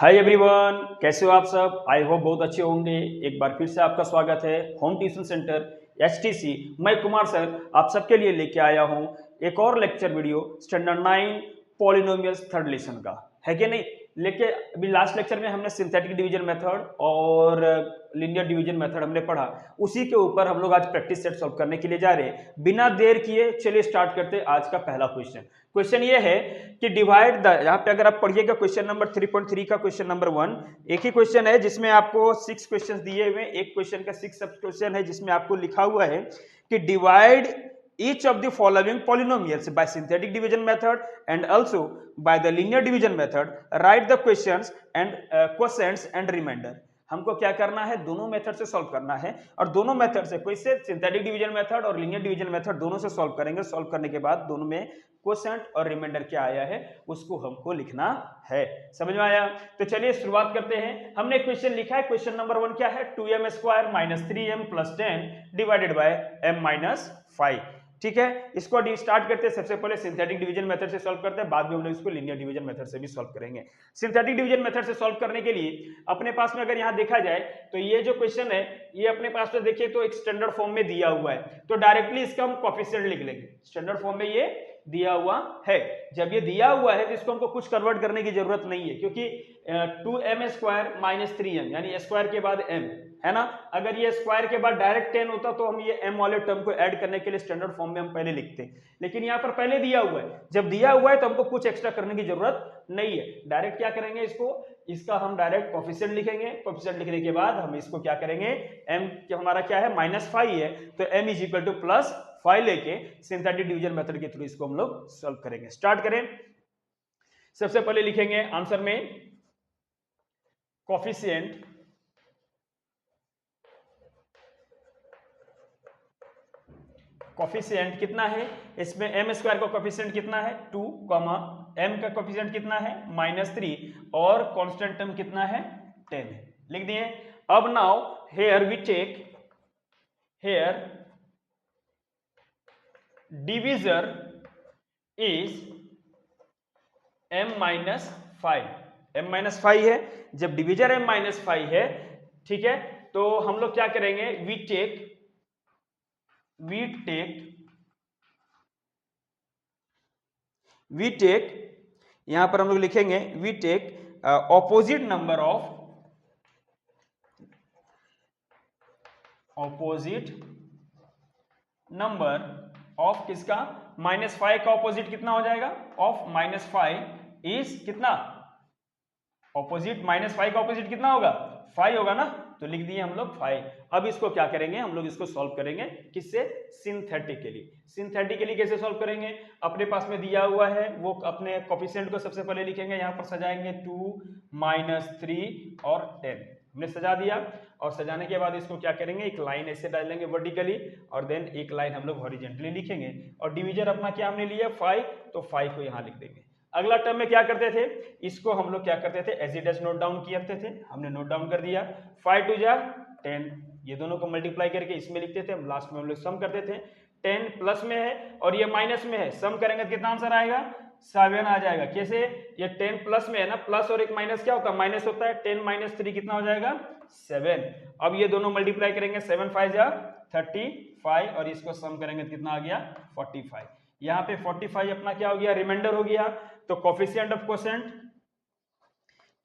Hi everyone, कैसे हो आप सब। आई होप बहुत अच्छे होंगे। एक बार फिर से आपका स्वागत है होम ट्यूशन सेंटर एचटीसी। मैं कुमार सर आप सबके लिए लेके आया हूँ एक और lecture video standard 9 polynomials third lesson का, है कि नहीं। लेके अभी लास्ट लेक्चर में हमने सिंथेटिक डिवीजन मेथड और लीनियर डिवीजन मेथड हमने पढ़ा, उसी के ऊपर हम लोग आज प्रैक्टिस सेट सॉल्व करने के लिए जा रहे हैं। बिना देर किए चलिए स्टार्ट करते हैं आज का पहला क्वेश्चन। क्वेश्चन ये है कि डिवाइड द, यहाँ पे अगर आप पढ़िएगा क्वेश्चन नंबर 3.3 का क्वेश्चन नंबर 1, एक ही क्वेश्चन है जिसमें आपको 6 क्वेश्चन दिए हुए, एक क्वेश्चन का 6 सब क्वेश्चन है जिसमें आपको लिखा हुआ है कि divide each of the following polynomials by synthetic division method and also by the linear division method. Write the questions and quotients and remainder. हमको क्या करना है, दोनों मेथड से सॉल्व करना है और दोनों मेथड से कैसे, सिंथेटिक डिवीजन मेथड और लीनियर डिवीजन मेथड दोनों से सॉल्व करेंगे। सॉल्व करने के बाद दोनों में क्वोशंट और रिमाइंडर क्या आया है उसको हमको लिखना है। समझ में आया? तो चलिए शुरुआत करते हैं। हमने क्वेश्चन लिखा है, क्वेश्चन नंबर 1 क्या है, 2m square minus 3m plus 10 divided by m minus 5। ठीक है, इसको स्टार्ट करते हैं। सबसे पहले सिंथेटिक डिवीजन मेथड से सॉल्व करते हैं, बाद में हम लोग इसको लीनियर डिवीजन मेथड से भी सॉल्व करेंगे। सिंथेटिक डिवीजन मेथड से सॉल्व करने के लिए अपने पास में अगर यहाँ देखा जाए तो ये जो क्वेश्चन है ये अपने पास तो देखिए तो एक स्टैंडर्ड फॉर्म में दिया हुआ है, तो डायरेक्टली इसका हम कोफिशिएंट लिख लेंगे। स्टैंडर्ड फॉर्म में ये दिया हुआ है, जब ये दिया हुआ है तो इसको हमको कुछ कन्वर्ट करने की जरूरत नहीं है, क्योंकि 2m स्क्वायर माइनस 3m यानी स्क्वायर के बाद m है ना। अगर ये स्क्वायर के बाद डायरेक्ट 10 होता तो हम ये m वाले टर्म को ऐड करने के लिए स्टैंडर्ड फॉर्म में हम पहले लिखते, लेकिन यहाँ पर पहले दिया हुआ है। जब दिया हुआ है तो हमको कुछ एक्स्ट्रा करने की जरूरत नहीं है, डायरेक्ट क्या करेंगे, इसका हम डायरेक्ट कोफिशिएंट लिखेंगे। कोफिशिएंट लिखने के बाद हम इसको क्या करेंगे, m हमारा क्या है -5 है, तो m इज इक्वल टू +5 लेके सिंथेटिक डिवीजन मेथड के थ्रू इसको हम लोग सॉल्व करेंगे। स्टार्ट करें। सबसे पहले लिखेंगे आंसर में कोफिशिएंट कितना है, इसमें m स्क्वायर का कोफिशिएंट कितना है 2, m का कोफिशिएंट कितना है -3 और कांस्टेंट टर्म कितना है 10 है, लिख दिए। अब now here we take divisor is m-5 है। जब डिवीजर m-5 है, ठीक है, तो हम लोग क्या करेंगे, वी टेक यहां पर हम लोग लिखेंगे we take opposite number of किसका, -5 का ऑपोजिट कितना हो जाएगा, ऑफ -5 इज कितना, ऑपोजिट -5 का ऑपोजिट कितना होगा 5 होगा ना, तो लिख दिए हम लोग 5। अब इसको क्या करेंगे, हम लोग इसको सॉल्व करेंगे किससे, सिंथेटिकली कैसे सॉल्व करेंगे, अपने पास में दिया हुआ है वो अपने कोफिशिएंट को सबसे पहले लिखेंगे, यहां पर सजाएंगे 2 -3 और 10 हमने सजा दिया, और सजाने के बाद इसको क्या करेंगे, एक लाइन ऐसे डालेंगे वर्टिकली और देन एक लाइन हम लोग हॉरिजॉन्टली लिखेंगे, और डिवीजर अपना क्या हमने लिया 5, तो 5 को यहां लिख देंगे। अगला टर्म में क्या करते थे, इसको हम लोग क्या करते थे, as it is note down करते थे, हमने नोट डाउन कर दिया। 5 2 जा 10, ये दोनों को मल्टीप्लाई करके इसमें लिखते थे, हम लास्ट में हम लोग सम करते थे। 10 प्लस में है और ये माइनस में है, सम करेंगे तो कितना आंसर आएगा 7 आ जाएगा। कैसे, ये 10 प्लस में है ना, प्लस और एक माइनस क्या होता है, माइनस होता है, 10 - 3 कितना हो जाएगा 7। अब ये दोनों मल्टीप्लाई करेंगे, 7 5 जा 35 और इसको सम करेंगे तो कितना आ गया 45। यहाँ पे 45 अपना क्या हो गया, रिमाइंडर हो गया। तो coefficient of quotient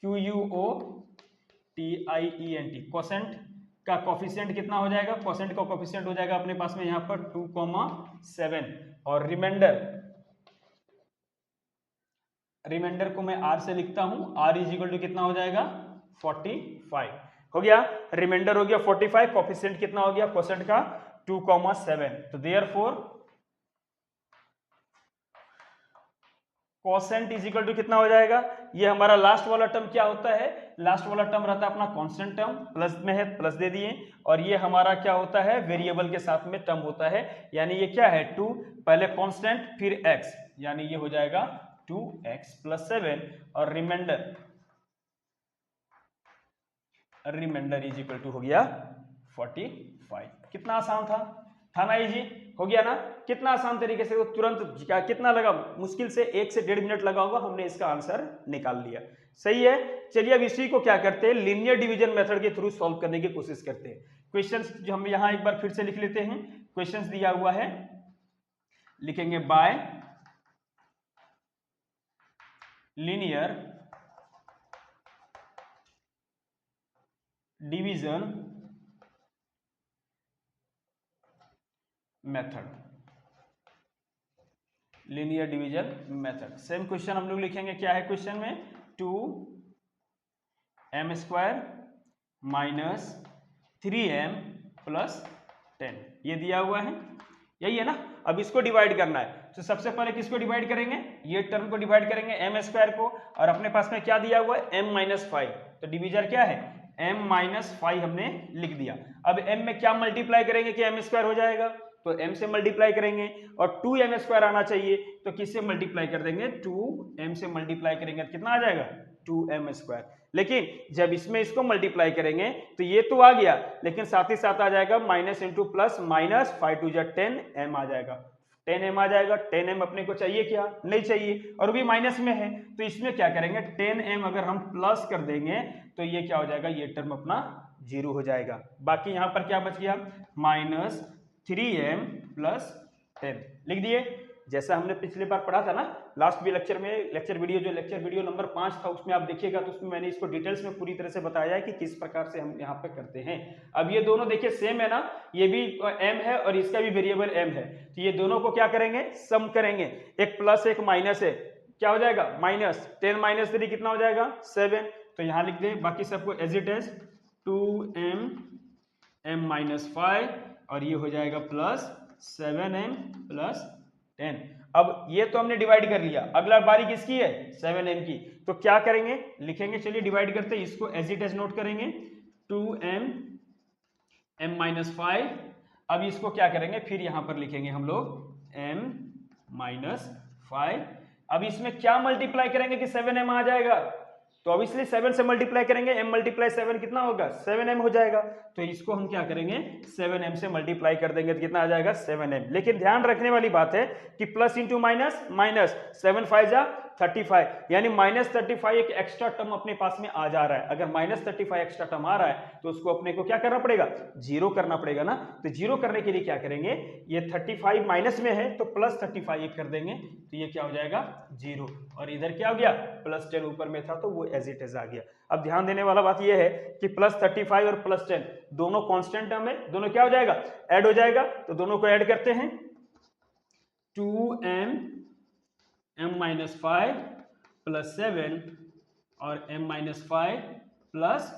QUOTIENT, quotient का कोफिशिएंट कितना हो जाएगा, क्वोशंट का कोफिशिएंट हो जाएगा अपने पास में यहाँ पर 2,7 और रिमाइंडर को मैं r से लिखता हूं, r इज इक्वल टू कितना हो जाएगा 45 हो गया, रिमाइंडर हो गया 45, कोफिशिएंट कितना हो गया क्वोशंट का 2,7, तो therefore quotient is equal to कितना हो जाएगा, ये हमारा लास्ट वाला टर्म क्या होता है, लास्ट वाला टर्म रहता है अपना कांस्टेंट टर्म, प्लस में है प्लस दे दिए, और ये हमारा क्या होता है वेरिएबल के साथ में टर्म होता है, यानी ये क्या है 2, पहले कांस्टेंट फिर x, यानी ये हो जाएगा 2x + 7 और रिमाइंडर इज इक्वल टू हो गया 45। कितना आसान था ना, इजी हो गया ना, कितना आसान तरीके से, तुरंत कितना लगा, मुश्किल से 1 से 1.5 मिनट लगा होगा, हमने इसका आंसर निकाल लिया। सही है। चलिए अब इसी को क्या करते हैं, लीनियर डिवीजन मेथड के थ्रू सॉल्व करने की कोशिश करते हैं। क्वेश्चंस जो हम यहां एक बार फिर से लिख लेते हैं। क्वेश्चंस दिया हुआ है, लिखेंगे bye linear division method, linear division method. Same question हम लोग लिखेंगे, क्या है क्वेश्चन में, 2m² माइनस 3m प्लस 10, ये दिया हुआ है, यही है ना। अब इसको डिवाइड करना है, तो सबसे पहले किसको डिवाइड करेंगे, ये टर्म को डिवाइड करेंगे m² को, और अपने पास में क्या दिया हुआ है, m-5, तो डिवीजर क्या है, m-5 हमने लिख दिया। अब m में क्या मल्टीप्लाई करेंगे कि m² हो जाएगा, तो m से मल्टीप्लाई करेंगे, और 2m² आना चाहिए, तो किससे मल्टीप्लाई कर देंगे, 2m से मल्टीप्लाई करेंगे तो कितना आ जाएगा, 2m²। लेकिन जब इसमें इसको मल्टीप्लाई करेंगे तो ये तो आ गया, लेकिन साथ ही साथ आ जाएगा minus into plus, minus 5 to 10m आ जाएगा, 10m आ जाएगा। 10m अपने को चाहिए क्या, नहीं चाहिए, और भी माइनस में है, तो इसमें क्या करेंगे, 10m अगर हम प्लस कर देंगे तो ये क्या हो जाएगा, ये टर्म अपना 0 हो जाएगा। बाकी यहां पर क्या बच गया, माइनस 3m प्लस 10 लिख दिए, जैसा हमने पिछले बार पढ़ा था ना, लास्ट भी लेक्चर में, लेक्चर वीडियो नंबर 5 था, उसमें आप देखिएगा तो उसमें मैंने इसको डिटेल्स में पूरी तरह से बताया है कि किस प्रकार से हम यहाँ पे करते हैं। अब ये दोनों देखिए सेम है ना, ये भी m है और इसका भी वेरिएबल m है, तो ये दोनों को क्या करेंगे, सम करेंगे, एक प्लस एक माइनस है, क्या हो जाएगा, माइनस 10 माइनस 3 कितना हो जाएगा, 7, तो यहाँ लिख दें, बाकी सबको एज इट इज 2m-5, और ये हो जाएगा प्लस 7m प्लस 10। अब ये तो हमने डिवाइड कर लिया, अगला बारी किसकी है, 7m की, तो क्या करेंगे, लिखेंगे, चलिए डिवाइड करते हैं, इसको एज इट इज नोट करेंगे, 2m-5, अब इसको क्या करेंगे, फिर यहां पर लिखेंगे हम लोग m-5, अब इसमें क्या मल्टीप्लाई करेंगे कि 7m आ जाएगा, तो ऑब्वियसली 7 से मल्टीप्लाई करेंगे, m मल्टीप्लाई 7 कितना होगा, 7m हो जाएगा, तो इसको हम क्या करेंगे, 7m से मल्टीप्लाई कर देंगे तो कितना आ जाएगा, 7m। लेकिन ध्यान रखने वाली बात है कि प्लस इंटू माइनस, माइनस 7 5 जा 35, यानी -35 एक एक्स्ट्रा टर्म अपने पास में आ जा रहा है। अगर -35 एक्स्ट्रा टर्म आ रहा है तो उसको अपने को क्या करना पड़ेगा, 0 करना पड़ेगा ना, तो 0 करने के लिए क्या करेंगे, ये 35 माइनस में है तो प्लस 35 एक कर देंगे, तो ये क्या हो जाएगा 0, और इधर क्या हो गया, प्लस 10 ऊपर में था तो वो एज इट इज आ गया। अब ध्यान देने वाला बात ये है कि प्लस 35 और प्लस 10 दोनों कांस्टेंट टर्म है, दोनों क्या हो जाएगा, ऐड हो जाएगा, तो दोनों को ऐड करते हैं, 2m-5 प्लस 7 और m-5 प्लस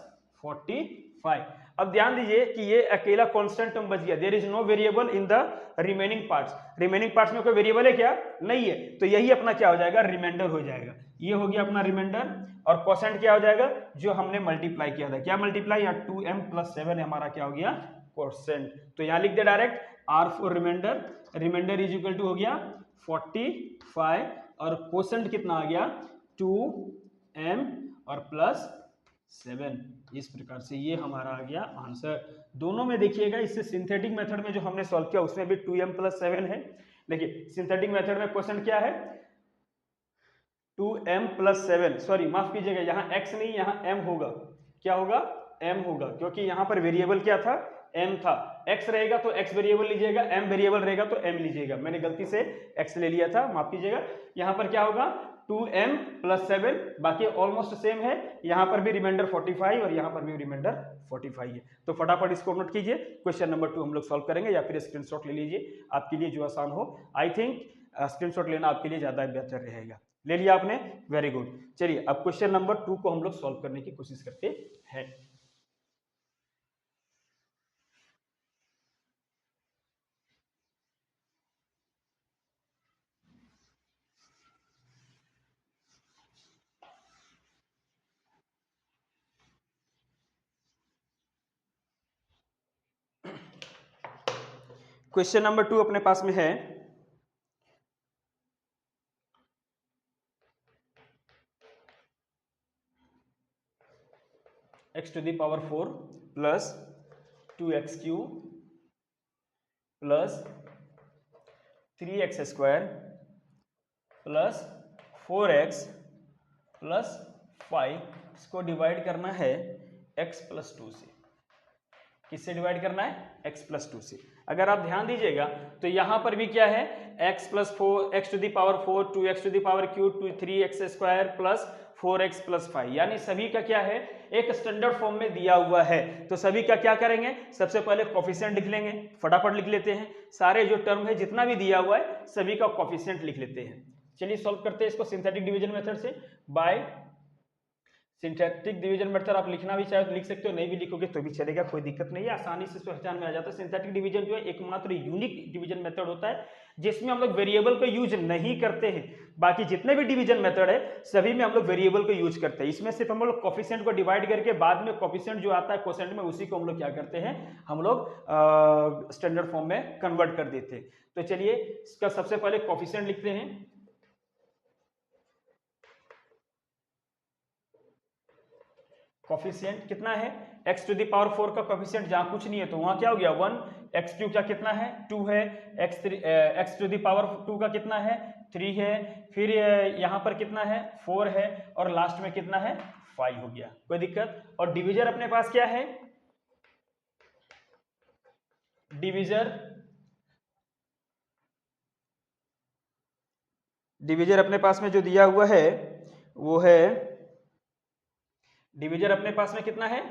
45। अब ध्यान दीजिए कि ये अकेला कांस्टेंट टर्म बच गया, there is no variable in the remaining parts, remaining parts में कोई वेरिएबल है क्या, नहीं है, तो यही अपना क्या हो जाएगा, रिमाइंडर हो जाएगा, ये हो गया अपना रिमाइंडर, और कोसेंट क्या हो जाएगा, जो हमने मल्टीप्लाई किया था, क्या मल्टीप्लाई, यहाँ 2m प्लस 7 हमारा क्या हो गया, कोसेंट, तो यहाँ लिख दे direct r for remainder, remainder is equal to हो गया 45, और कोसेंट कितना आ गया 2m और प्लस 7, इस प्रकार से ये हमारा आ गया आंसर। दोनों में देखिएगा, इससे सिंथेटिक मेथड में जो हमने सॉल्व किया उसमें भी 2m प्लस 7 है, देखिए सिंथेटिक मेथड में क्वेश्चन क्या है, 2m प्लस 7, सॉरी माफ कीजिएगा, यहाँ x नहीं, यहाँ m होगा, क्या होगा, m होगा, क्योंकि यहाँ पर वेरिएबल क्या था, m था, x रहेगा तो x वेरिएबल लीजिएगा, m वेरिएबल रहेगा तो m लीजिएगा, मैंने गलती से x ले लिया था, माफ कीजिएगा। यहाँ पर क्या होगा 2m प्लस 7, बाकी ऑलमोस्ट सेम है, यहाँ पर भी रिमाइंडर 45 और यहाँ पर भी रिमाइंडर 45 है, तो फटाफट इसको नोट कीजिए, क्वेश्चन नंबर 2 हम लोग सॉल्व करेंगे, या फिर स्क्रीनशॉट ले लीजिए, आपके लिए जो आसान हो, आई थिंक स्क्रीनशॉट लेना आपके लिए ज्यादा बेहतर रहेगा। ले लिया आपने, वेरी गुड। चलिए अब क्वेश्चन नंबर 2 को हम लोग सॉल्व करने की कोशिश करते हैं। क्वेश्चन नंबर 2 अपने पास में है, x to the power 4 प्लस 2x cube plus 3x square plus 4x plus 5, इसको डिवाइड करना है x+2 से। किससे डिवाइड करना है? x+2 से। अगर आप ध्यान दीजिएगा तो यहां पर भी क्या है, x+4, x⁴, 2x⁴, 3x² plus 4x+5, यानी सभी का क्या है, एक स्टैंडर्ड फॉर्म में दिया हुआ है। तो सभी का क्या करेंगे, सबसे पहले कोफिशिएंट लिख लेंगे, फटाफट लिख लेते हैं। सारे जो टर्म है जितना भी दिया हुआ है सभी का कोफिशिएंट लिख लेते हैं। चलिए सॉल्व करते हैं इसको सिंथेटिक डिवीजन मेथड से। बाय सिंथेटिक डिवीजन मेथड आप लिखना भी चाहे तो लिख सकते हो, नहीं भी लिखोगे तो भी चलेगा, कोई दिक्कत नहीं है, आसानी से पहचान में आ जाता है। सिंथेटिक डिवीजन जो है एकमात्र यूनिक डिवीजन मेथड होता है जिसमें हम लोग वेरिएबल को यूज नहीं करते हैं। बाकी जितने भी डिवीजन मेथड है सभी में हम लोग वेरिएबल को यूज करते हैं। इसमें सिर्फ हम लोग कोफिशिएंट को डिवाइड करके बाद में कोफिशिएंट जो आता है कोसेंट में, उसी को हम लोग क्या करते हैं, हम लोग स्टैंडर्ड फॉर्म में कन्वर्ट कर देते हैं। तो चलिए इसका सबसे पहले कोफिशिएंट लिखते हैं। कोफिशिएंट कितना है, x⁴ का कोफिशिएंट जहां कुछ नहीं है तो वहां क्या हो गया 1, x³ का कितना है 2 है, x⁴ का कितना है 3 है, फिर यहां पर कितना है 4 है, और लास्ट में कितना है 5 हो गया, कोई दिक्कत। और डिविजर अपने पास क्या है, डिविजर अपने पास में जो दिया हुआ है वो है, डिविजर अपने पास में कितना है,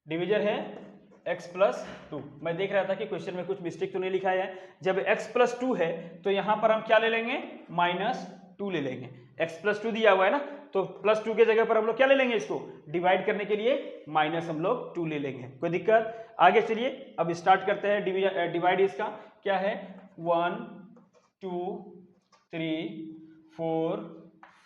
डिविजर है x+2। मैं देख रहा था कि क्वेश्चन में कुछ मिस्टेक तो नहीं लिखा है। जब x+2 है तो यहां पर हम क्या ले लेंगे, -2 ले लेंगे। x+2 दिया हुआ है ना, तो +2 के जगह पर हम लोग क्या ले लेंगे, इसको डिवाइड करने के लिए माइनस हम लोग 2 ले लेंगे, कोई दिक्कत। आगे चलिए अब स्टार्ट करते हैं डिवाइड। इसका क्या है 1 2 3 4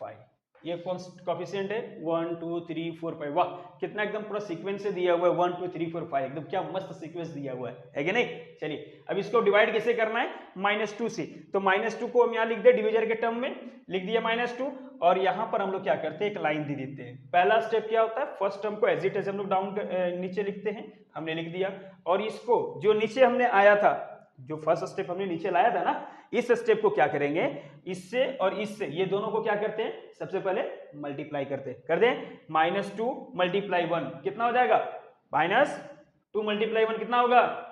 5, ये कोफिशिएंट है 1 2 3 4 5। वाह कितना एकदम पूरा सीक्वेंस से दिया हुआ है, 1 2 3 4 5, एकदम क्या मस्त सीक्वेंस दिया हुआ है कि नहीं। चलिए अब इसको डिवाइड कैसे करना है, -2 से। तो -2 को हम यहाँ लिख दे, डिविजर के टर्म में लिख दिया -2, और यहाँ पर हम लोग क्या करते हैं, एक लाइन दे देते हैं। पहला स्टेप क्या होता है, फर्स्ट टर्म को एज इट इज हम लोग डाउन नीचे लिखते हैं, हमने लिख दिया। और इसको जो नीचे हमने आया था, जो फर्स्ट स्टेप हमने नीचे लाया था ना, इस स्टेप को क्या करेंगे, इससे और इससे, ये दोनों को क्या करते हैं, सबसे पहले मल्टीप्लाई करते हैं, कर दें। -2 × 1 कितना हो जाएगा, -2 × 1 कितना होगा,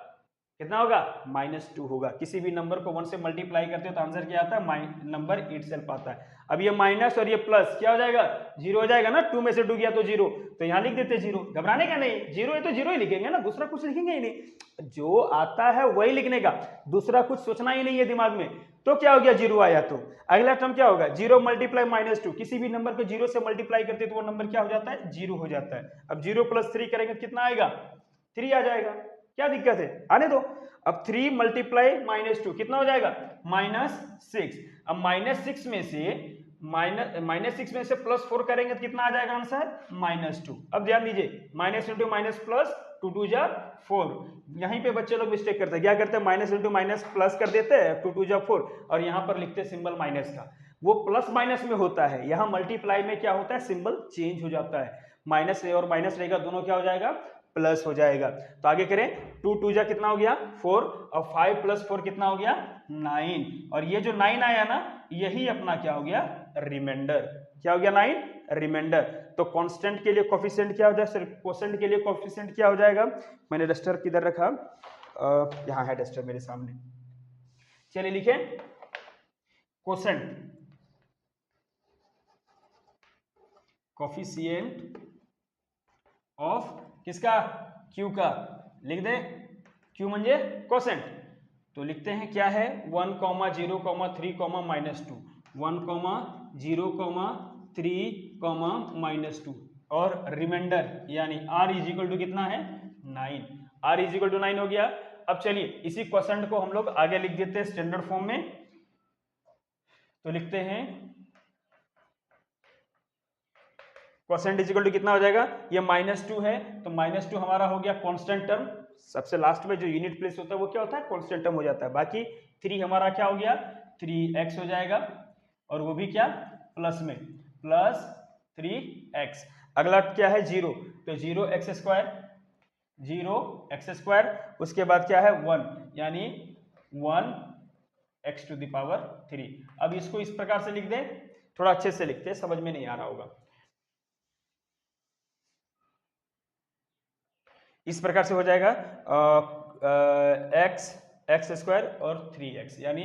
कितना होगा -2 होगा। किसी भी नंबर को 1 से मल्टीप्लाई करते हो तो आंसर क्या आता है, नंबर इटसेल्फ आता है। अब ये माइनस और ये प्लस क्या हो जाएगा, 0 हो जाएगा ना, 2 में से 2 गया तो 0, तो यहाँ लिख देते 0, घबराने का नहीं, 0 है तो 0 ही लिखेंगे ना, दूसरा कुछ लिखेंगे ही नहीं, जो आता है वही लिखने का, दूसरा कुछ सोचना ही नहीं है दिमाग में। तो क्या हो गया, 0 आया तो अगला टर्म क्या होगा, 0 × -2, किसी भी नंबर को 0 से मल्टीप्लाई करते तो वो नंबर क्या हो जाता है, 0 हो जाता है। अब 0 + 3 करेंगे तो कितना आएगा, 3 आ जाएगा, क्या दिक्कत है, आने दो। अब 3 × -2 कितना हो जाएगा, -6। अब -6 में से -6 में से +4 करेंगे तो कितना आ जाएगा आंसर, -2। अब ध्यान दीजिए, माइनस इंटू माइनस प्लस, 2 2 जा 4। यहीं पे बच्चे लोग मिस्टेक करते हैं, क्या करते हैं, माइनस इंटू माइनस प्लस कर देते हैं, 2 2 जा 4, और यहाँ पर लिखते हैं सिंबल माइनस का। वो प्लस माइनस में होता है, यहाँ मल्टीप्लाई में क्या होता है, सिंबल चेंज हो जाता है, माइनस और माइनस रहेगा, दोनों क्या हो जाएगा, प्लस हो जाएगा। तो आगे करें, 2 2 जा कितना हो गया 4, और 5 + 4 कितना हो गया 9, और ये जो 9 आया ना, यही अपना क्या हो गया, रिमाइंडर। क्या हो गया 9, रिमाइंडर। तो कांस्टेंट के लिए कोफिशिएंट क्या हो जाएगा, कोसेंट के लिए कोफिशिएंट क्या हो जाएगा, मैंने डस्टर किधर रखा, यहाँ है डस्टर मेरे सामने। चलिए लिखें, कोसेंट, कोफिशिएंट ऑफ किसका, Q का, लिख दे, Q म्हणजे कोसेंट। तो लिखते हैं क्या है, 1, 0, 3, -2, 1, 0, 3, -2, और रिमाइंडर यानी R = कितना है 9, R = 9 हो गया। अब चलिए इसी क्वेश्चन को हम लोग आगे लिख देते हैं स्टैंडर्ड फॉर्म में। तो लिखते हैं क्वोशेंट = कितना हो जाएगा, ये -2 है, तो -2 हमारा हो गया कांस्टेंट टर्म, सबसे लास्ट में जो यूनिट प्लेस होता है वो क्या होता है, कांस्टेंट टर्म हो जाता है। बाकी 3 हमारा क्या हो गया, 3x हो जाएगा, और वो भी क्या प्लस में, +3x। अगला क्या है 0, तो 0x², उसके बाद क्या है 1, यानी 1x⁴। अब इसको इस प्रकार से लिख दें, थोड़ा अच्छे से लिखते हैं, समझ में नहीं आ रहा होगा। इस प्रकार से हो जाएगा एक्स स्क्वायर और 3x, यानी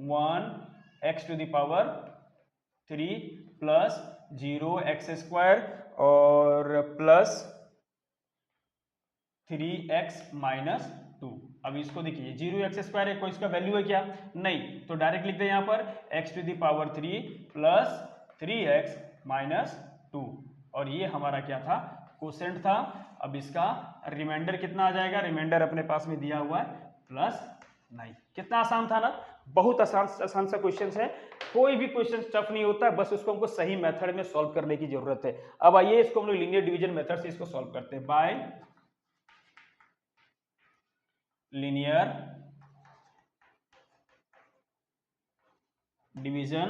1x to the power 3 plus 0x square और प्लस 3x माइनस 2। अब इसको देखिए 0x स्क्वायर है, कोई इसका वैल्यू है क्या? नहीं, तो डायरेक्ट लिखते हैं यहाँ पर x to the power 3 plus 3x minus 2, और ये हमारा क्या था? कोसेंट था। अब इसका रिमाइंडर कितना आ जाएगा? रिमाइंडर अपने पास में दिया हुआ है +9। कितना आसान था ना, बहुत आसान आसान सा क्वेश्चन है। कोई भी क्वेश्चन टफ नहीं होता है, बस उसको हमको सही मेथड में सॉल्व करने की जरूरत है। अब आइए इसको हम लोग लीनियर डिवीजन मेथड से इसको सॉल्व करते हैं, बाय लीनियर डिवीजन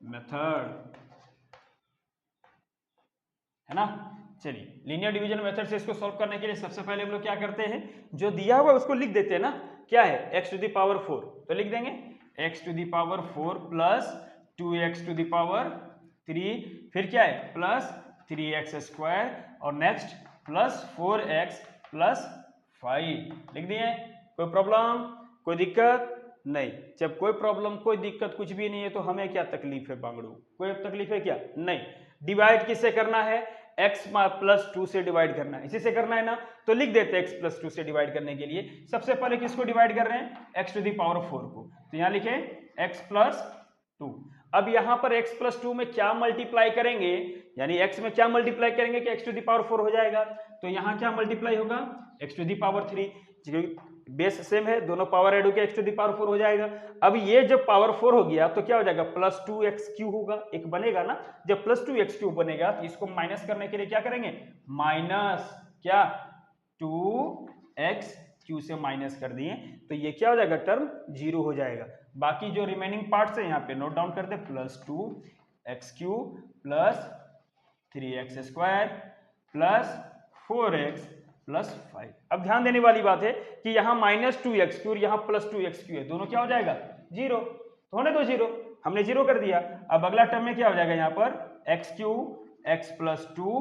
मेथड, है ना। चलिए लीनियर डिवीजन मेथड से इसको सॉल्व करने के लिए सबसे पहले हम लोग क्या करते हैं, जो दिया हुआ उसको लिख देते हैं ना। क्या है? x टू द पावर 4, तो लिख देंगे x टू द पावर 4 प्लस 2x टू द पावर 3, फिर क्या है? प्लस 3x स्क्वायर, और नेक्स्ट प्लस 4x प्लस 5। लिख दिए? कोई प्रॉब्लम, कोई दिक्कत नहीं। जब कोई प्रॉब्लम, कोई दिक्कत कुछ भी नहीं है तो हमें क्या तकलीफ है बांगड़ू? कोई तकलीफ है क्या? नहीं। डिवाइड किससे करना है? x प्लस 2 से डिवाइड करना है, इसी से करना है ना। तो लिख देते हैं x प्लस 2 से डिवाइड करने के लिए सबसे पहले किसको डिवाइड कर रहे हैं? x टू द पावर 4 को, तो यहां लिखे x प्लस 2। अब यहां पर x प्लस 2 में क्या मल्टीप्लाई करेंगे, यानी x में क्या मल्टीप्लाई करेंगे कि x टू द पावर 4 हो जाएगा। तो यहां क्या मल्टीप्लाई होगा? x to the power 3, base same है, दोनों पावर ऐड होकर x टू द पावर 4 हो जाएगा। अब ये जब पावर 4 हो गया तो क्या हो जाएगा? प्लस 2x क्यूब होगा, एक बनेगा ना। जब प्लस 2x क्यूब बनेगा तो इसको माइनस करने के लिए क्या करेंगे? माइनस क्या? 2x क्यू से माइनस कर दिए तो ये क्या हो जाएगा? टर्म 0 हो जाएगा। बाकी जो रिमेनिंग पार्ट्स है यहाँ पे नोट डाउन कर दे, plus 2x cube plus 3x square plus 4x plus 5। अब ध्यान देने वाली बात है कि यहाँ माइनस 2x क्यू और यहाँ प्लस 2x क्यू है, दोनों क्या हो जाएगा? 0, तो होने दो 0, हमने 0 कर दिया। अब अगला टर्म में क्या हो जाएगा? यहाँ पर x क्यूब x प्लस 2,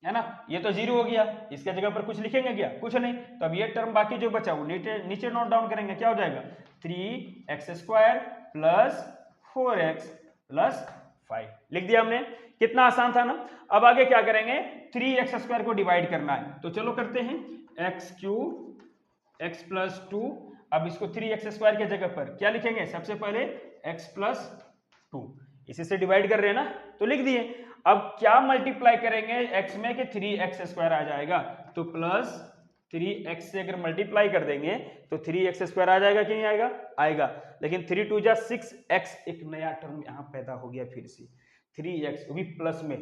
है ना, ये तो 0 हो गया, इसके जगह पर कुछ लिखेंगे क्या? कुछ नहीं। तो अब ये टर्म बाकी जो बचा वो नीचे नोट डाउन करेंगे, क्या हो जाएगा? 3x square plus 4x plus 5। लिख दिया हमने, कितना आसान था ना। अब आगे क्या करेंगे? 3x स्क्वायर को डिवाइड करना है, तो चलो करते हैं। x क्यूब x प्लस 2, अब इसको 3x स्क्वायर के जगह पर क्या लिखेंगे? सबसे पहले x प्लस 2, इसी से डिवाइड कर रहे हैं ना, तो लिख दिए। अब क्या मल्टीप्लाई करेंगे x में कि 3x स्क्वायर आ जाएगा, तो प्लस 3x से अगर मल्टीप्लाई कर देंगे तो 3x स्क्वायर आ जाएगा कि नहीं आएगा? आएगा। लेकिन 3 2 जा 6x, एक नया टर्म यहाँ पैदा हो गया फिर से, 3x वो भी प्लस में,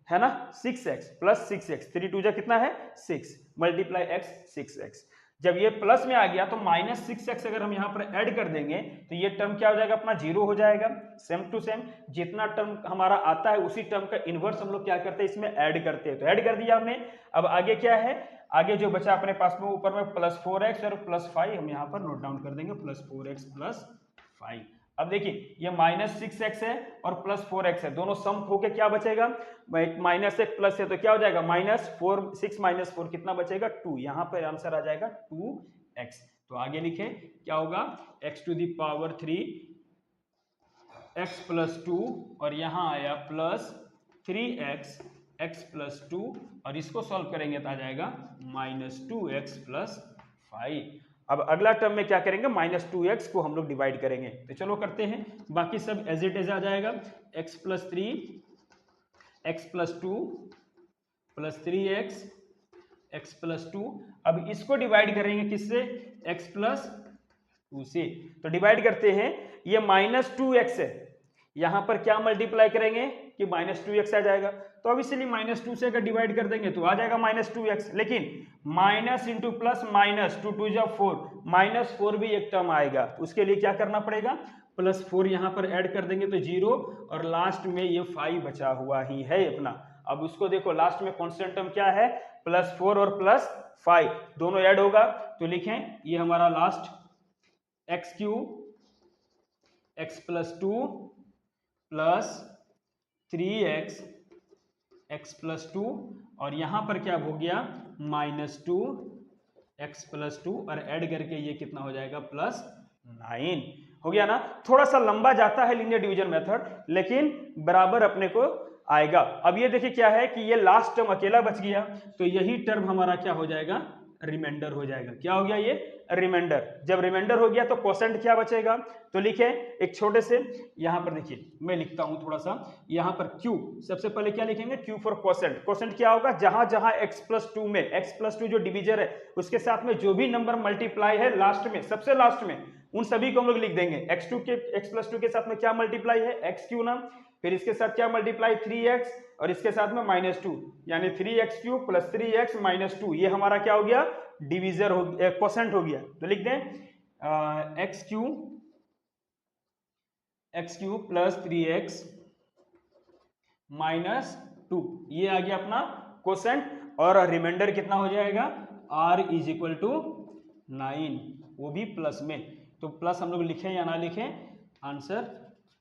है ना। 6x प्लस 6x, 3 2 जा कितना है? 6, मल्टीप्लाई x 6x। जब ये प्लस में आ गया तो माइनस 6x अगर हम यहाँ पर ऐड कर देंगे तो ये टर्म क्या हो जाएगा? अपना 0 हो जाएगा। सेम टू सेम जितना टर्म हमारा आता है उसी टर्म का इनवर्स हम लोग क्या करते हैं? इसमें ऐड करते हैं, तो ऐड कर दिया हमने। अब आगे क्या है? आगे जो बचा अपने पास में ऊपर में प्लस 4x और प्लस 5 हम यहाँ पर नोट डाउन कर देंगे, प्लस 4x प्लस 5। अब देखिए ये माइनस 6x है और प्लस 4x है, दोनों सम होके क्या बचेगा? माइनस 1 प्लस है तो क्या हो जाएगा? -4, 6 माइनस 4 कितना बचेगा? 2। यहाँ पर आंसर आ जाएगा 2x। तो आगे लिखे क्या होगा? x to the power 3 x plus 2, और यहाँ आया प्लस 3x x प्लस 2, और इसको सॉल्व करेंगे तो आ जाएगा -2x प्लस 5। अब अगला टर्म में क्या करेंगे? -2x को हम लोग डिवाइड करेंगे, तो चलो करते हैं। बाकी सब एज इट इज आ जाएगा, x plus 3 x plus 2 plus 3x x plus 2। अब इसको डिवाइड करेंगे किससे? x प्लस 2 से, तो डिवाइड करते हैं। ये -2x है, यहां पर क्या मल्टीप्लाई करेंगे कि -2x आ जाएगा, तो अब इसलिए -2 से अगर डिवाइड कर देंगे तो आ जाएगा -2x। लेकिन माइनस इंटू प्लस माइनस, 2 2 जा 4, -4 भी एक टर्म आएगा, उसके लिए क्या करना पड़ेगा? +4 यहां पर ऐड कर देंगे तो 0, और लास्ट में ये 5 बचा हुआ ही है अपना। अब उसको देखो लास्ट में कांस्टेंट टर्म क्या है? +4 और +5 दोनों ऐड होगा, तो लिखें ये हमारा last x cube x plus 2 plus 3x x+2 और यहाँ पर क्या हो गया -2 x+2 और ऐड करके ये कितना हो जाएगा +9 हो गया ना। थोड़ा सा लंबा जाता है लीनियर डिवीजन मेथड, लेकिन बराबर अपने को आएगा। अब ये देखिए क्या है कि ये लास्ट टर्म अकेला बच गया, तो यही टर्म हमारा क्या हो जाएगा रिमाइंडर हो जाएगा। क्या हो गया ये रिमाइंडर। जब रिमाइंडर हो गया तो कोसेंट क्या बचेगा, तो लिखे एक छोटे से यहां पर देखिए मैं लिखता हूं थोड़ा सा, यहां पर q सबसे पहले क्या लिखेंगे q फॉर कोसेंट। कोसेंट क्या होगा, जहां जहां x+2 में x+2 जो डिवीजर है उसके साथ में जो भी नंबर मल्टीप्लाई है लास्ट में सबसे लास्ट में उन सभी को हम लोग लिख देंगे। x+2 के साथ में क्या मल्टीप्लाई है xq ना, फिर इसके साथ क्या मल्टीप्लाई 3x और इसके साथ में -2 यानी 3x³ + 3x - 2 ये हमारा क्या हो गया डिवीजर हो गया, कोसेंट हो गया। तो लिख दें x³ + 3x - 2 ये आ गया अपना कोसेंट, और रिमाइंडर कितना हो जाएगा r = 9, वो भी प्लस में। तो प्लस हम लोग लिखें या ना लिखें, आंसर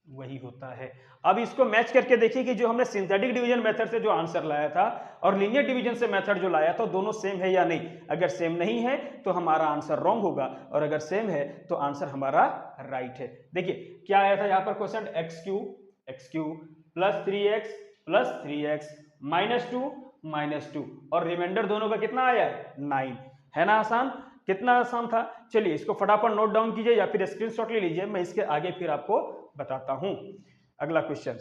वही होता है। अब इसको मैच करके देखिए कि जो हमने सिंथेटिक डिवीजन मेथड से जो आंसर लाया था और लीनियर डिवीजन से मेथड जो लाया था दोनों सेम है या नहीं। अगर सेम नहीं है तो हमारा आंसर रॉन्ग होगा, और अगर सेम है तो आंसर हमारा राइट है। देखिए क्या आया था यहाँ पर क्वेश्चन, x³ + 3x + 3x - 2 और रिमाइंडर दोनों का कितना आया 9 है ना। आसान, कितना आसान था। चलिए इसको फटाफट नोट डाउन कीजिए या फिर स्क्रीनशॉट ले लीजिए, मैं इसके आगे फिर आपको बताता हूं। अगला क्वेश्चन,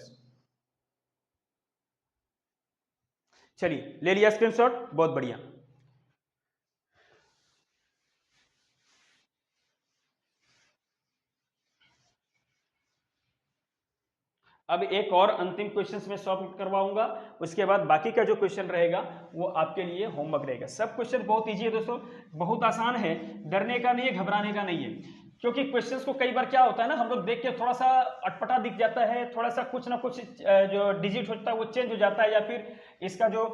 चलिए ले लिया स्क्रीनशॉट, बहुत बढ़िया। अब एक और अंतिम क्वेश्चन में सॉल्व करवाऊंगा, उसके बाद बाकी का जो क्वेश्चन रहेगा वो आपके लिए होमवर्क रहेगा। सब क्वेश्चन बहुत इजी है दोस्तों, बहुत आसान है, डरने का नहीं है, घबराने का नहीं है। क्योंकि क्वेश्चंस को कई बार क्या होता है ना, हम लोग देख के थोड़ा सा अटपटा दिख जाता है, थोड़ा सा कुछ ना कुछ जो डिजिट होता है वो चेंज हो जाता है, या फिर इसका जो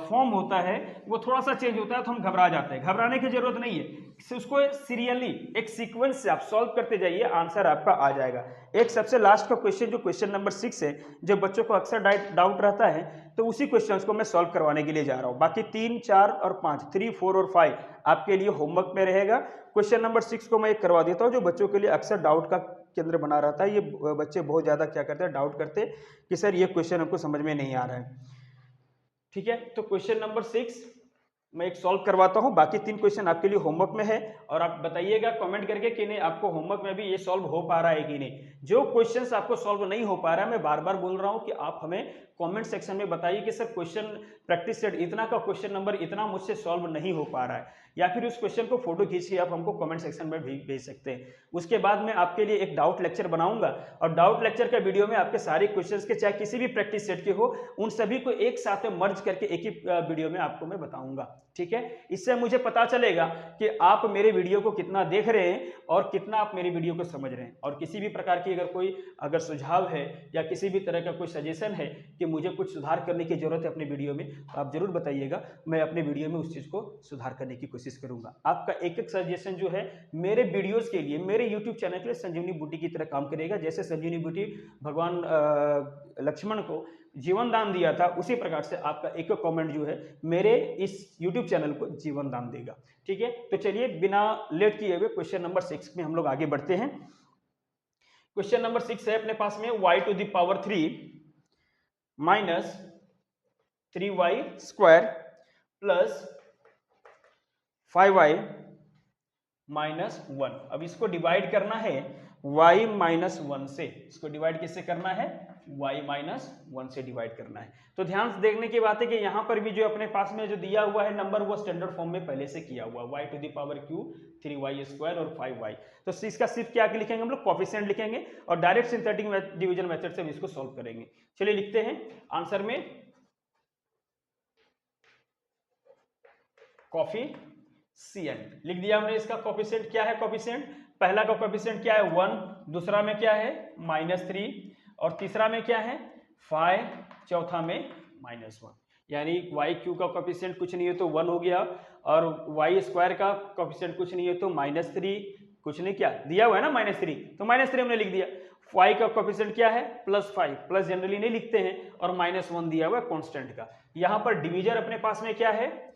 फॉर्म होता है वो थोड़ा सा चेंज होता है, तो हम घबरा जाते हैं। घबराने की जरूरत नहीं है, उसको सीरियली एक सीक्वेंस से आप सॉल्व करते जाइए, आंसर आपका आ जाएगा। एक सबसे लास्ट का क्वेश्चन जो क्वेश्चन नंबर 6 है, जो बच्चों को अक्सर डाउट रहता है, तो उसी क्वेश्चंस को मैं सॉल्व करवाने के लिए जा रहा हूं। बाकी 3, 4 और 5, 3, 4 और 5 आपके लिए होमवर्क में रहेगा। क्वेश्चन नंबर 6 को मैं एक करवा देता हूं, जो बच्चों के लिए अक्सर डाउट का केंद्र बना रहता है। ये बच्चे बहुत ज्यादा क्या करते हैं, डाउट करते हैं कि सर ये क्वेश्चन हमको समझ में नहीं आ रहा है। ठीक है, तो क्वेश्चन नंबर 6 मैं एक सॉल्व करवाता हूं, बाकी 3 क्वेश्चन आपके लिए होमवर्क में है, और आप बताइएगा कमेंट करके कि नहीं आपको होमवर्क में भी ये सॉल्व हो पा रहा है कि नहीं। जो क्वेश्चंस आपको सॉल्व नहीं हो पा रहा है, मैं बार बार बोल रहा हूं कि आप हमें कमेंट सेक्शन में बताइए कि सर क्वेश्चन प्रैक्टिस सेट इतना का क्वेश्चन नंबर इतना मुझसे सॉल्व नहीं हो पा रहा है, या फिर उस क्वेश्चन को फोटो खींच के आप हमको कमेंट सेक्शन में भेज सकते हैं। उसके बाद मैं आपके लिए एक डाउट लेक्चर बनाऊंगा, और डाउट लेक्चर का वीडियो में आपके सारे क्वेश्चंस के चाहे किसी भी प्रैक्टिस सेट के हो, उन सभी को एक साथ में मर्ज करके एक ही वीडियो में आपको मैं बताऊंगा। ठीक है, इससे मुझे पता चलेगा कि आप मेरे वीडियो को कितना देख रहे हैं और कितना आप मेरी वीडियो को समझ रहे हैं। और किसी भी प्रकार की अगर सुझाव है या किसी भी तरह का कोई सजेशन है कि मुझे कुछ सुधार करने की जरूरत है अपने वीडियो में, तो आप जरूर बताइएगा, मैं अपने वीडियो में उस चीज को सुधार करने की कोशिश करूंगा। आपका एक एक सजेशन जो है मेरे वीडियोस के लिए, मेरे यूट्यूब चैनल के लिए संजीवनी बूटी की तरह काम करेगा। जैसे संजीवनी बूटी भगवान लक्ष्मण को जीवन दान दिया था, उसी प्रकार से आपका एक कमेंट जो है मेरे इस YouTube चैनल को जीवन दान देगा। ठीक है, तो चलिए बिना लेट किए हुए क्वेश्चन नंबर 6 में हम लोग आगे बढ़ते हैं। क्वेश्चन नंबर 6 है अपने पास में y⁴ minus 3y² plus 5y -1। अब इसको डिवाइड करना है y -1 से। इसको डिवाइड किससे करना है, y -1 से डिवाइड करना है। तो ध्यान से देखने की बात है कि यहाँ पर भी जो अपने पास में जो दिया हुआ है नंबर, वो स्टैंडर्ड फॉर्म में पहले से किया हुआ y⁴ 3y² और 5y। तो इसका सिर्फ क्या लिखेंगे हम लोग, कोफिशिएंट लिखेंगे, और डायरेक्ट सिंथेटिक डिवीजन मेथड से इसको सॉल्व करेंगे। चलिए लिखते हैं आंसर में कोफिशिएंट लिख दिया हमने। इसका कोफिशिएंट क्या है, कोफिशिएंट पहला का कोफिशिएंट क्या है 1, दूसरा में क्या है -3, और तीसरा में क्या है 5, चौथा में -1। यानी y³ का कोफिशिएंट कुछ नहीं है तो 1 हो गया, और y² का कोफिशिएंट कुछ नहीं है तो -3, कुछ नहीं क्या दिया हुआ है ना -3, तो -3 हमने लिख दिया। फाइव का कोफिशिएंट क्या है +5, प्लस जनरली नहीं लिखते हैं, और -1 दिया हुआ है कांस्टेंट का। यहां पर डिवीजर अपने पास में क्या है,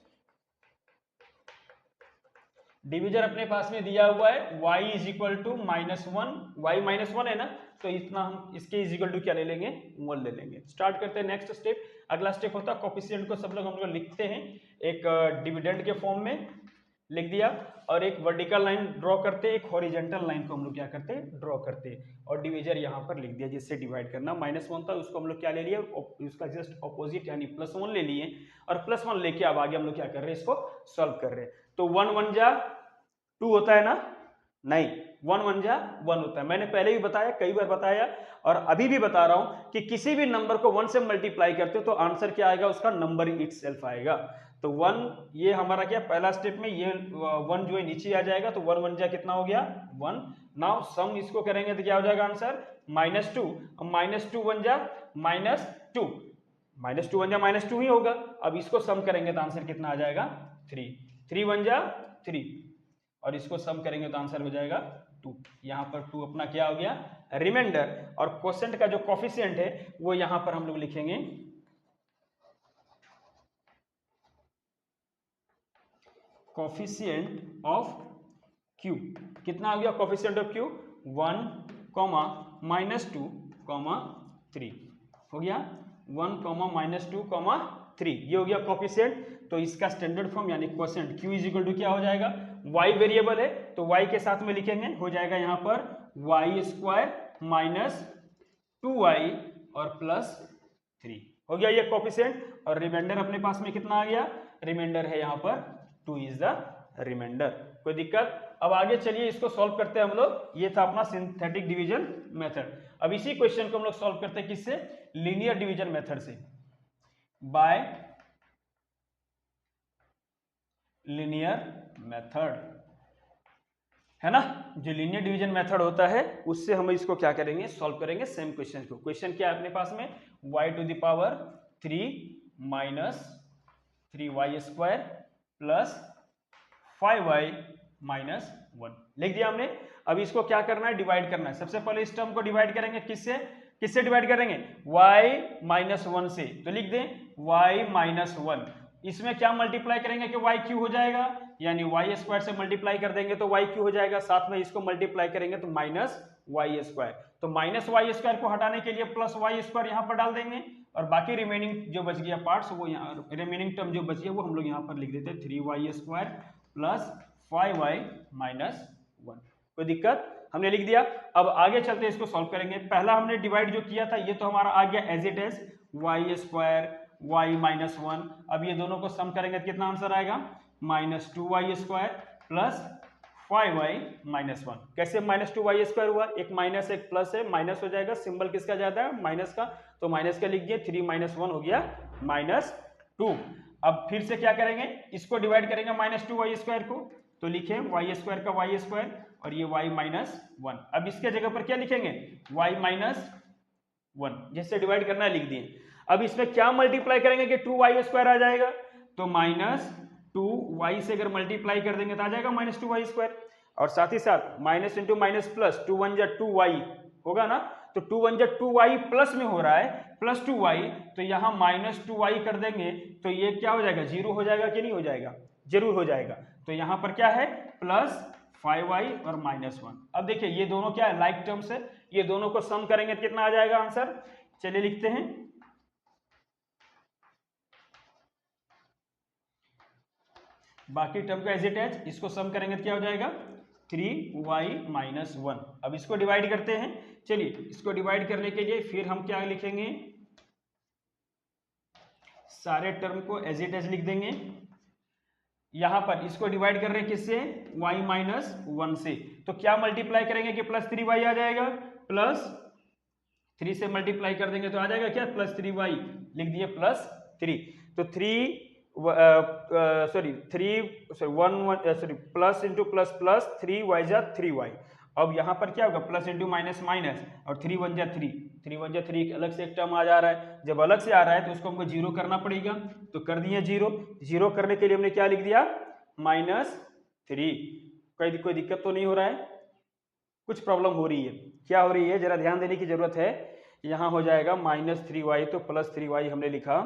डिवीजर अपने पास में दिया हुआ है y is equal to -1, y -1 है ना, तो इतना हम इसके इज इक्वल टू क्या ले लेंगे 1 ले लेंगे। स्टार्ट करते हैं नेक्स्ट स्टेप। अगला स्टेप होता है कोफिशिएंट को सब लोग हम लोग लिखते हैं एक डिविडेंड के फॉर्म में लिख दिया, और एक वर्टिकल लाइन ड्रॉ करते हैं, एक हॉरिजॉन्टल लाइन को हम लोग क्या करते हैं ड्रॉ करते हैं, और डिवीजर यहाँ पर लिख दिया जिससे डिवाइड करना। -1 था उसको हम लोग क्या ले लिए, उसका जस्ट ऑपोजिट यानी +1 ले लिए, और +1 लेके अब आगे हम लोग क्या कर रहे हैं इसको सॉल्व कर रहे हैं। तो 1 1 जा 2 होता है ना, नहीं 1 1 जा 1 होता है। मैंने पहले भी बताया, कई बार बताया, और अभी भी बता रहा हूं कि किसी भी नंबर को 1 से मल्टीप्लाई करते हो तो आंसर क्या आएगा, उसका नंबर इटसेल्फ आएगा। तो 1 ये हमारा क्या पहला स्टेप में ये 1 जो है नीचे आ जाएगा, तो 1 1 जा कितना हो गया 1। नाउ सम इसको करेंगे तो क्या हो जाएगा आंसर -2, -2 1 जा -2, -2 1 जा -2 ही होगा। अब इसको सम करेंगे तो आंसर कितना आ जाएगा 3, 3 1 जा 3, और इसको सम करेंगे तो आंसर हो जाएगा 2। यहां पर 2 अपना क्या हो गया रिमाइंडर, और क्वोशेंट का जो कोफिशिएंट है वो यहां पर हम लोग लिखेंगे कोफिशिएंट ऑफ q। कितना आ गया कोफिशिएंट ऑफ q 1, -2, 3 हो गया 1, -2, 3 ये हो गया कोफिशिएंट। तो इसका स्टैंडर्ड फॉर्म यानी quotient q is equal to क्या हो जाएगा, y वेरिएबल है तो y के साथ में लिखेंगे, हो जाएगा यहां पर y² -2y और +3 हो गया ये कोफिशिएंट। और रिमाइंडर अपने पास में कितना आ गया, रिमाइंडर है यहां पर 2 इज द रिमाइंडर। कोई दिक्कत। अब आगे चलिए इसको सॉल्व करते हैं हम लोग। ये था अपना सिंथेटिक डिवीजन मेथड। अब इसी क्वेश्चन को हम लोग सॉल्व करते हैं किससे, लीनियर डिवीजन मेथड से, बाय लीनियर मेथड, है ना। जो लीनियर डिवीजन मेथड होता है उससे हम इसको क्या करेंगे सॉल्व करेंगे सेम क्वेश्चन को। क्वेश्चन क्या है अपने पास में y⁻³ -3y² + 5y - 1 लिख दिया हमने। अब इसको क्या करना है डिवाइड करना है। सबसे पहले इस टर्म को डिवाइड करेंगे किससे, किससे डिवाइड करेंगे y -1 से, तो लिख दें y -1। इसमें क्या मल्टीप्लाई करेंगे कि y क्यू हो जाएगा, यानी y² से मल्टीप्लाई कर देंगे तो y क्यू हो जाएगा, साथ में इसको मल्टीप्लाई करेंगे तो -y²। तो -y² को हटाने के लिए +y² यहाँ पर डाल देंगे, और बाकी रिमेनिंग जो बच गया पार्ट्स वो यहाँ, रिमेनिंग टर्म जो बच गया वो हम लोग यहाँ पर लिख देते हैं 3y² + 5y - 1। कोई दिक्कत, हमने लिख दिया। अब आगे चलते हैं इसको सॉल्व करेंगे। पहला हमने डिवाइड जो किया था ये तो हमारा आ गया as it is y² y -1। अब ये दोनों को सम करेंगे तो कितना आंसर आएगा -2y² + 5y - 1। कैसे -2y² हुआ, एक माइनस एक प्लस है, माइनस हो जाएगा, सिंबल किसका जाता है माइनस का, तो माइनस का लिख दिए, 3 - 1 हो गया -2। अब फिर से क्या करेंगे, इसको डिवाइड करेंगे -2y² को, तो लिखे y² का y² और ये y -1। अब इसके जगह पर क्या लिखेंगे y -1, जिससे डिवाइड करना है लिख दिए। अब इसमें क्या मल्टीप्लाई करेंगे कि 2y² आ जाएगा, तो -2y से अगर मल्टीप्लाई कर देंगे तो आ जाएगा -2y², और साथ ही साथ माइनस इंटू माइनस प्लस, 2 1 जा 2y होगा ना, तो 2 1 जा 2y प्लस में हो रहा है +2y, तो यहाँ -2y कर देंगे तो ये क्या हो जाएगा 0 हो जाएगा कि नहीं हो जाएगा, जरूर हो जाएगा। तो यहाँ पर क्या है +5y और -1। अब देखिए ये दोनों क्या है लाइक टर्म्स है, ये दोनों को सम करेंगे तो कितना आ जाएगा आंसर, चलिए लिखते हैं। बाकी टर्म का एज इट इज, इसको सम करेंगे तो क्या हो जाएगा 3y - 1। अब इसको डिवाइड करते हैं। चलिए इसको डिवाइड करने के लिए फिर हम क्या लिखेंगे, सारे टर्म को एज इट इज लिख देंगे। यहां पर इसको डिवाइड कर रहे हैं किससे, y -1 से, तो क्या मल्टीप्लाई करेंगे कि +3y आ जाएगा, +3 से मल्टीप्लाई कर देंगे तो आ जाएगा क्या +3y, लिख दिए +3। तो 3y जा 3y। अब यहाँ पर क्या होगा प्लस इंटू माइनस माइनस, और 3 1 जा 3, 3 1 जा 3 अलग से एक टर्म आ जा रहा है, जब अलग से आ रहा है तो उसको हमको जीरो करना पड़ेगा, तो कर दिए जीरो। जीरो करने के लिए हमने क्या लिख दिया -3। कोई दिक्कत तो नहीं हो रहा है, कुछ प्रॉब्लम हो रही है। क्या हो रही है, जरा ध्यान देने की जरूरत है। यहाँ हो जाएगा -3y, तो +3y हमने लिखा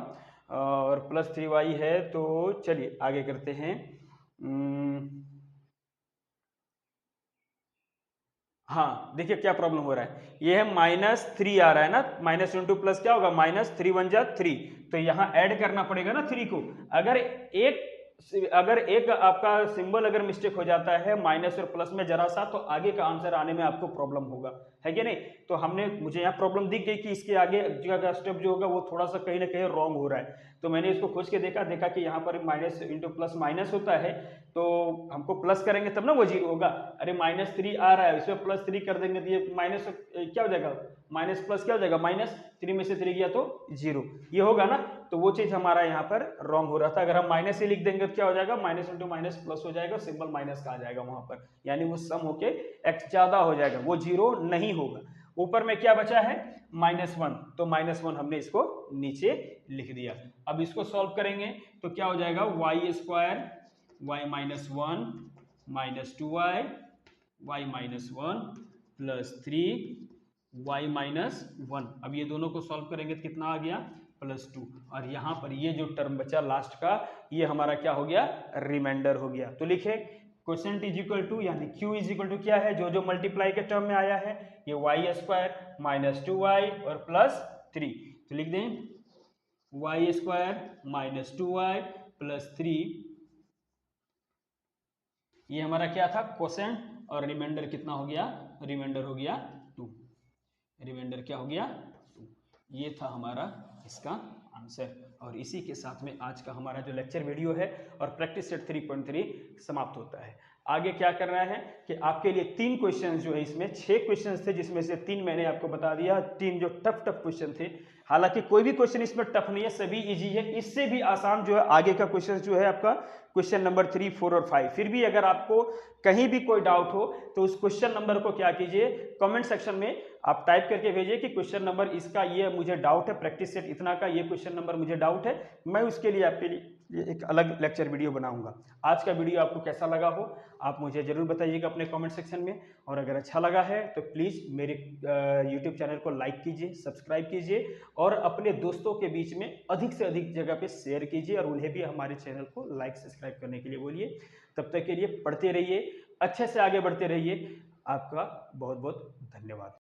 और +3y है, तो चलिए आगे करते हैं। हाँ, देखिए क्या प्रॉब्लम हो रहा है, ये है -3 आ रहा है ना, माइनस इंटू प्लस क्या होगा, -3 × 1 = 3, तो यहाँ ऐड करना पड़ेगा ना 3 को। अगर एक आपका सिंबल अगर मिस्टेक हो जाता है माइनस और प्लस में जरा सा, तो आगे का आंसर आने में आपको प्रॉब्लम होगा, है कि नहीं। तो मुझे यहाँ प्रॉब्लम दिख गई कि इसके आगे का स्टेप जो होगा वो थोड़ा सा कहीं ना कहीं रॉन्ग हो रहा है। तो मैंने इसको खोज के देखा कि यहाँ पर माइनस इंटू प्लस माइनस होता है, तो हमको प्लस करेंगे तब ना वो 0 होगा। अरे -3 आ रहा है, इसमें +3 कर देंगे तो ये माइनस क्या हो जाएगा, माइनस प्लस क्या हो जाएगा, -3 में से 3 गया तो 0, ये होगा ना। तो वो चीज हमारा यहाँ पर रॉन्ग हो रहा था। अगर हम माइनस से लिख देंगे तो क्या हो जाएगा, माइनस इंटू माइनस प्लस हो जाएगा, सिंबल माइनस का आ जाएगा वहां पर, यानी वो सम होके x ज्यादा हो जाएगा, वो 0 नहीं होगा। ऊपर में क्या बचा है, -1, तो -1 हमने इसको नीचे लिख दिया। अब इसको सॉल्व करेंगे तो क्या हो जाएगा, y² y - 1 -2y y - 1 +3 y - 1। अब ये दोनों को सॉल्व करेंगे तो कितना आ गया, +2, और यहाँ पर ये जो टर्म बचा लास्ट का, ये हमारा क्या हो गया, रिमाइंडर हो गया। तो लिखे क्वेश्चन इज इक्वल टू, यानी q इज इक्वल टू क्या है, जो जो मल्टीप्लाई के टर्म में आया है, ये y² -2y और +3, तो लिख दें y² -2y +3, ये हमारा क्या था, क्वोशेंट, और रिमाइंडर कितना हो गया, रिमाइंडर हो गया 2, रिमाइंडर क्या हो गया 2। ये था हमारा इसका आंसर। और इसी के साथ में आज का हमारा जो लेक्चर वीडियो है और प्रैक्टिस सेट 3.3 समाप्त होता है। आगे क्या करना है कि आपके लिए 3 क्वेश्चंस जो है, इसमें 6 क्वेश्चंस थे जिसमें से 3 मैंने आपको बता दिया, 3 जो टफ क्वेश्चन थे। हालांकि कोई भी क्वेश्चन इसमें टफ नहीं है, सभी इजी है। इससे भी आसान जो है आगे का क्वेश्चन जो है आपका क्वेश्चन नंबर 3, 4 और 5। फिर भी अगर आपको कहीं भी कोई डाउट हो तो उस क्वेश्चन नंबर को क्या कीजिए, कमेंट सेक्शन में आप टाइप करके भेजिए कि क्वेश्चन नंबर इसका ये मुझे डाउट है, प्रैक्टिस सेट इतना का ये क्वेश्चन नंबर मुझे डाउट है, मैं उसके लिए आपके लिए एक अलग लेक्चर वीडियो बनाऊंगा। आज का वीडियो आपको कैसा लगा हो आप मुझे जरूर बताइएगा अपने कमेंट सेक्शन में, और अगर अच्छा लगा है तो प्लीज़ मेरे यूट्यूब चैनल को लाइक कीजिए, सब्सक्राइब कीजिए, और अपने दोस्तों के बीच में अधिक से अधिक जगह पे शेयर कीजिए, और उन्हें भी हमारे चैनल को लाइक सब्सक्राइब करने के लिए बोलिए। तब तक के लिए पढ़ते रहिए, अच्छे से आगे बढ़ते रहिए। आपका बहुत बहुत धन्यवाद।